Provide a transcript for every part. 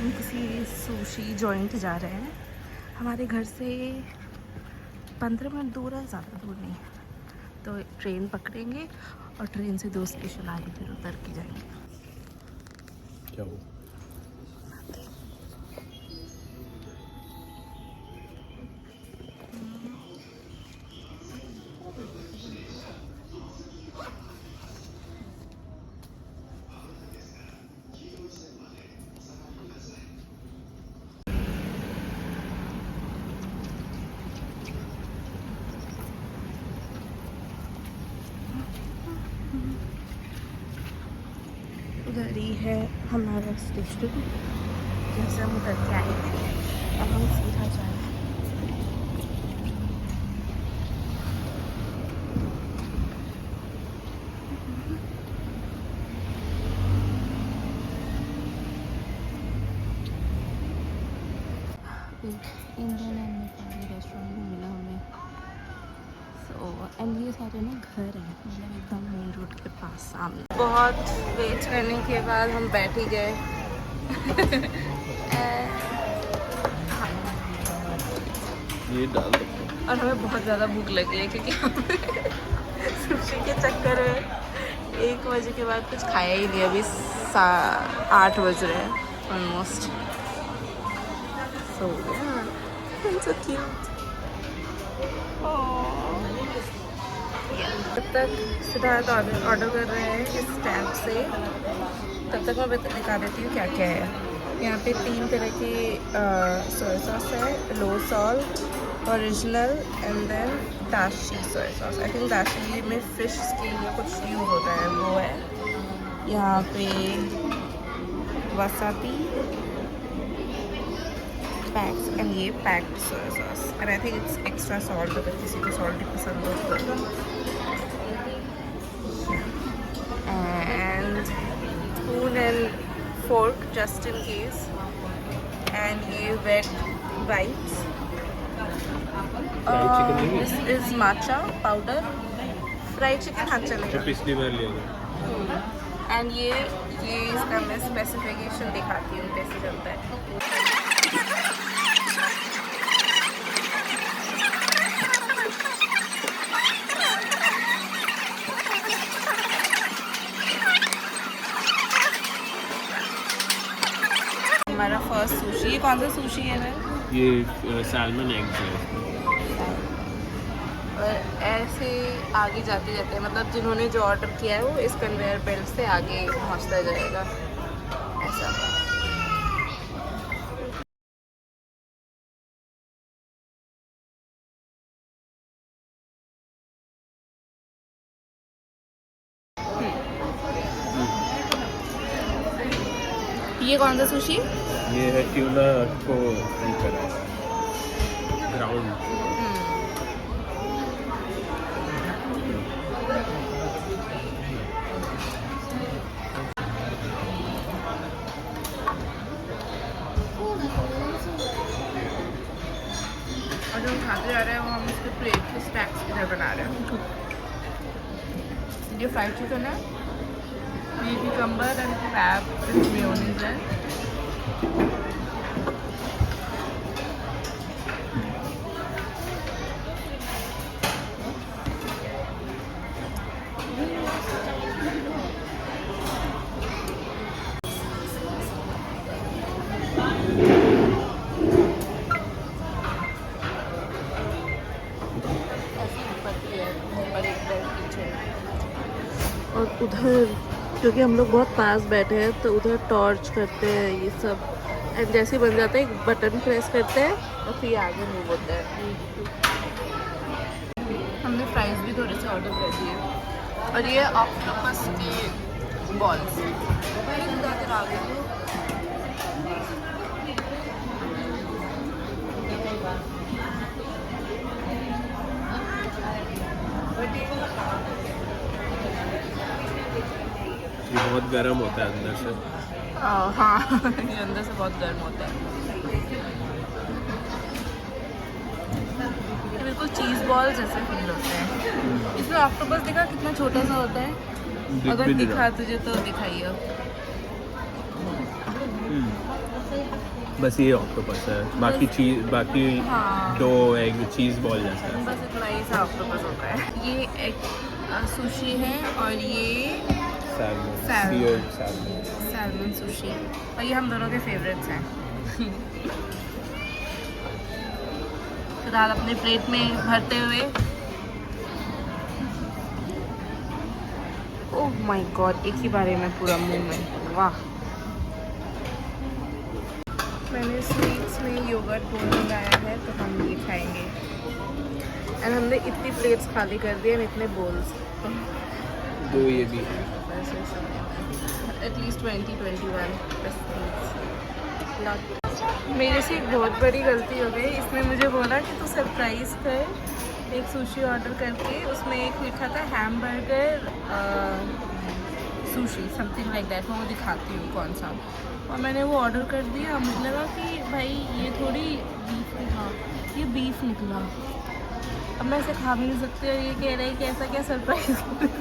हम किसी sushi joint जा रहे हैं। हमारे घर से 15 मिनट दूर है, ज़्यादा दूर नहीं। तो ट्रेन पकड़ेंगे और ट्रेन से 2 स्टेशन आगे फिर उतर के जाएंगे। क्या हो? उधर ही है हमारा स्टेशन, जैसे हम उतर के आए थे अब हम सीधा जाएंगे। इंडियन एंड नेपाली रेस्टोरेंट में मिला हमें। एंड ये सारे ना घर हैं, मतलब एकदम मेन रोड के पास सामने। बहुत वेट करने के बाद हम बैठ ही गए। ये डाल दो। और हमें बहुत ज़्यादा भूख लगी है क्योंकि हमने सुशी के चक्कर में 1 बजे के बाद कुछ खाया ही नहीं। अभी 8 बज रहे हैं ऑलमोस्ट। सो सो क्यूट। तब तक सिद्धार्थ ऑर्डर कर रहे हैं इस टैब से। तब तक मैं दिखा देती हूँ क्या क्या है। यहाँ पे 3 तरह की सोया सॉस है, low salt, original and then dashi soya sauce. I think dashi में फिश के लिए कुछ यूज़ होता है, वो है। यहाँ पे वसाबी पैक्स एंड ये packed soya sauce and I think it's extra salt अगर किसी को सॉल्टी पसंद हो तो। And spoon and fork just in case, and ये wet wipes. This is matcha powder. Fried chicken हाँ चलेगा। पिछली बार लिया था। And ये इसका मैं स्पेसिफिकेशन दिखाती हूँ कैसे चलता है। हमारा फर्स्ट सुशी। ये कौन सा सुशी है ना? ये सैल्मन एग है। और ऐसे आगे जाते जाते मतलब जिन्होंने जो ऑर्डर किया है वो इस कन्वेयर बेल्ट से आगे पहुंचता जाएगा ऐसा। ये कौन सा सुशी? ये है ट्यूना को फ्राई करा है ग्राउंड। और जो हम खाते जा रहे हैं वो हम इसके प्लेट के स्नैक्स इधर बना रहे हैं। ये फ्राइड चिकन है, ये cucumber and crab with mayonnaise है। और उधर क्योंकि हम लोग बहुत पास बैठे हैं तो उधर टॉर्च करते हैं ये सब, एंड जैसे बन जाता है एक बटन प्रेस करते हैं और फिर आगे मूव होता है। हमने फ्राइज भी थोड़े से ऑर्डर कर दिए और ये ऑक्टोपस के बॉल्स आ गए। ये बहुत गर्म होता है अंदर से। हाँ ये अंदर से बहुत गर्म होता है। ये बिल्कुल चीज़ बॉल जैसे फील होते हैं। इसमें ऑक्टोपस देखा कितना छोटा सा होता है। अगर दिखा तुझे तो दिखाइए। बस ये ऑक्टोपस है, बाकी चीज, बाकी हाँ। दो एग चीज बॉल जैसा है। बस इतना ही सा ऑक्टोपस होता है। ये एक सुशी है और ये सैल्मन, सैल्मन। सैल्मन सुशी, और ये हम दोनों के फेवरेट्स हैं। फिलहाल अपने प्लेट में भरते हुए, ओह माय गॉड, एक ही बारे में पूरा मुंह में, वाह। मैंने स्वीट्स में योगर्ट बोल मंगाया है, तो हम ये खाएंगे। एंड हमने इतनी प्लेट्स खाली कर दी और इतने बोल्स, दो ये भी है। एटलीस्ट 20-21 मेरे से एक बहुत बड़ी गलती हो गई। इसने मुझे बोला कि तू सरप्राइज कर एक सुशी ऑर्डर करके, उसमें एक लिखा था hamburger sushi something like that. मैं वो दिखाती हूँ कौन सा, और मैंने वो ऑर्डर कर दिया। मुझे लगा कि भाई ये थोड़ी बीफ निकला, ये बीफ निकला। अब मैं इसे खा भी नहीं सकती, और ये कह रहे हैं कि ऐसा क्या सरप्राइज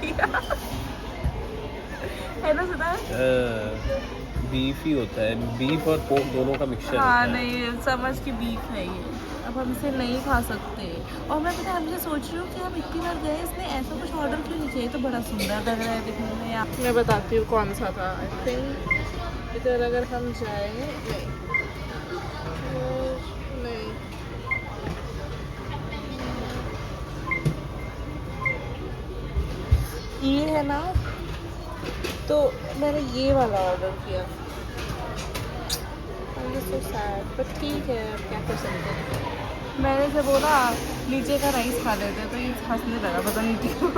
दिया है ना सुधा? बीफ ही होता है, बीफ और पोर्क दोनों का मिक्सचर होता हाँ है। नहीं, समझ की बीफ है ये। अब हम इसे नहीं खा सकते। और मैं पता है, मुझे सोच रही हूँ कि हम इतनी बार गए, इसने ऐसा कुछ ऑर्डर क्यों नहीं किया? ये तो बड़ा सुंदर लग रहा है दिखने में। मैं बताती हूँ कौन सा था। आई थिंक इधर अगर हम जाए, नहीं, ये है ना, तो मैंने ये वाला ऑर्डर किया। so sad, but ठीक है, अब क्या कर सकते हैं। मैंने से बोला नीचे का राइस खा लेते, तो ये हंसने लगा, पता नहीं क्यों।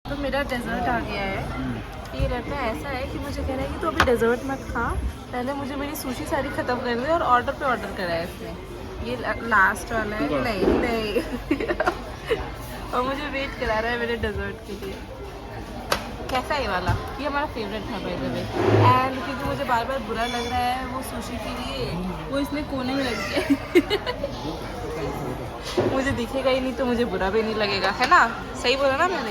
तो मेरा डेजर्ट आ गया है। ये लड़का ऐसा है कि मुझे कह रहा है कि तो अभी डेजर्ट मत खा, पहले मुझे मेरी सुशी सारी ख़त्म कर दे, और ऑर्डर पे ऑर्डर करा है इसने। ये लास्ट वाला है। नहीं और मुझे वेट करा रहा है मेरे डेजर्ट के लिए। कैसा है ये वाला? ये हमारा फेवरेट है बाय द वे। एंड क्योंकि मुझे बार बार बुरा लग रहा है वो सुशी के लिए, वो इसमें कोने में लग गया। मुझे दिखेगा ही नहीं तो मुझे बुरा भी नहीं लगेगा, है ना? सही बोला ना मैंने?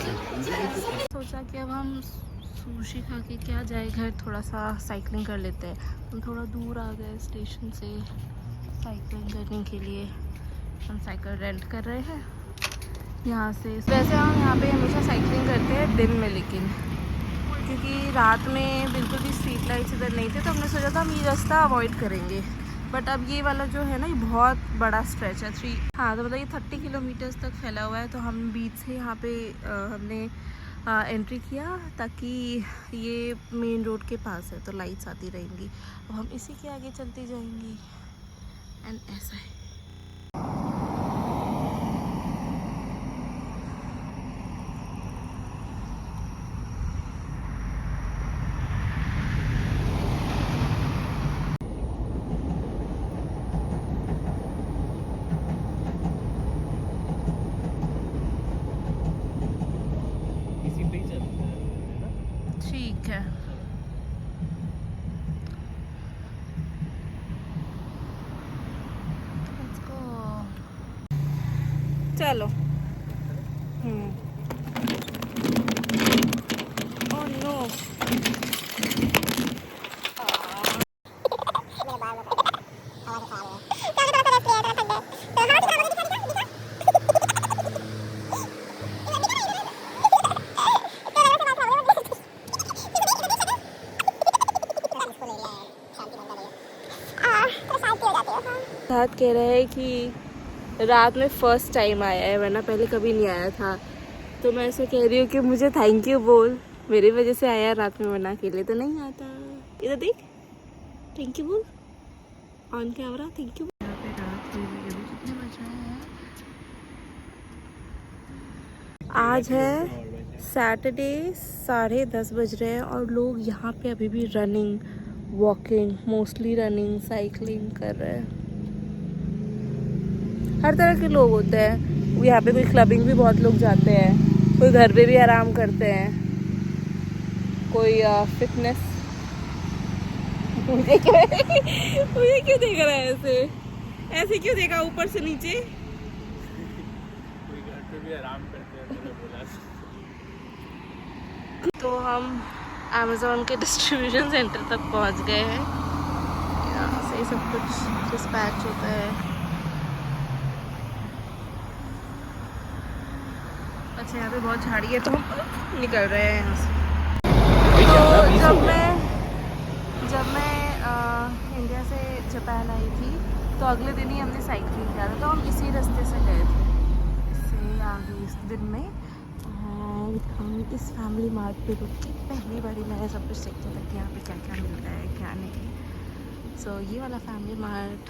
सोचा कि अब हम सुशी खा के क्या जाए घर, थोड़ा सा साइकिलिंग कर लेते हैं। हम थोड़ा दूर आ गए स्टेशन से साइकिलिंग करने के लिए। हम साइकिल रेंट कर रहे हैं यहाँ से। वैसे हम यहाँ पे हमेशा साइकिलिंग करते हैं दिन में, लेकिन क्योंकि रात में बिल्कुल भी स्ट्रीट लाइट्स इधर नहीं थे, तो हमने सोचा था हम ये रास्ता अवॉइड करेंगे। बट अब ये वाला जो है ना, ये बहुत बड़ा स्ट्रेच है। हाँ, तो मतलब ये 30 किलोमीटर्स तक फैला हुआ है। तो हम बीच से यहाँ पे हमने एंट्री किया, ताकि ये मेन रोड के पास है, तो लाइट्स आती रहेंगी। अब हम इसी के आगे चलते जाएंगे। एंड ऐसा है। ठीक है, लेट्स गो। चलो। Oh no. साथ कह रहा है कि रात में फर्स्ट टाइम आया है, वरना पहले कभी नहीं आया था। तो मैं ऐसे कह रही हूँ कि मुझे थैंक यू बोल, मेरी वजह से आया रात में, वरना अकेले तो नहीं आता। इधर देख, थैंक यू बोल ऑन कैमरा, थैंक यू। आज है सैटरडे, 10:30 बज रहे हैं, और लोग यहाँ पे अभी भी running, walking, mostly running, cycling कर रहे हैं। हर तरह के लोग होते हैं यहाँ पे। कोई क्लबिंग भी बहुत लोग जाते हैं, कोई घर पे भी आराम करते हैं, कोई फिटनेस। मुझे क्यों देख रहा है ऐसे? ऐसे क्यों देखा ऊपर से नीचे? कोई घर पे भी आराम करते हैं, मैंने बोला। तो हम अमेज़ोन के डिस्ट्रीब्यूशन सेंटर तक पहुंच गए हैं। यहाँ से सब कुछ डिस्पैच होता है। अच्छा यहाँ पे बहुत झाड़ी है तो हम निकल रहे हैं यहाँ से। तो जब मैं इंडिया से जापान आई थी तो अगले दिन ही हमने साइकिलिंग किया था, तो हम इसी रास्ते से गए थे, इससे आगे इस दिन में। और हम इस फैमिली मार्ट पे रुक के पहली बारी मैंने सब कुछ देखा था कि यहाँ पे क्या क्या मिलता है क्या नहीं। सो ये वाला फैमिली मार्ट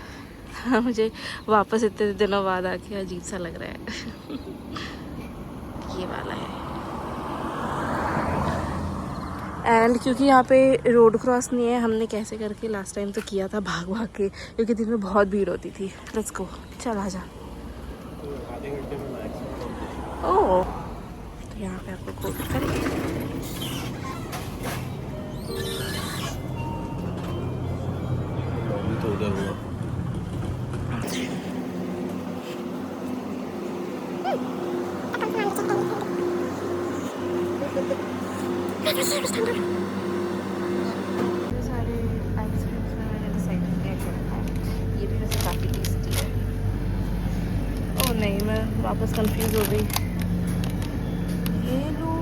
मुझे वापस इतने दिनों बाद आके अजीब सा लग रहा है। ये वाला है। एंड क्योंकि यहाँ पे रोड क्रॉस नहीं है, हमने कैसे करके लास्ट टाइम तो किया था भाग भाग के, क्योंकि दिन में बहुत भीड़ होती थी। लेट्स गो, चल आजा। आधे घंटे में मैक्सिमम। ओह, तो यहाँ पे आपको कोट करेंगे। तो उधर हुआ। सारे आइसक्रीम्स में मैंने डिसाइड किया क्या है। ये भी वैसे काफ़ी टेस्टी है। ओह नहीं, मैं वापस कंफ्यूज हो गई। ये लो,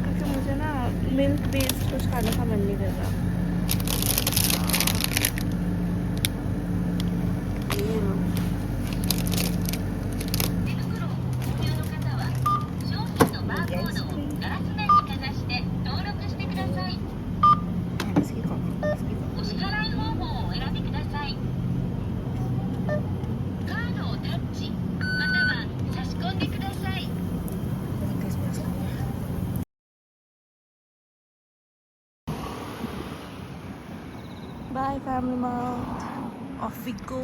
क्योंकि मुझे ना मिल्क बेस्ड कुछ खाने का मन नहीं कर रहा। ये लो। इसकी कॉफी, इसकी coffee. Bye family mart. Off we go.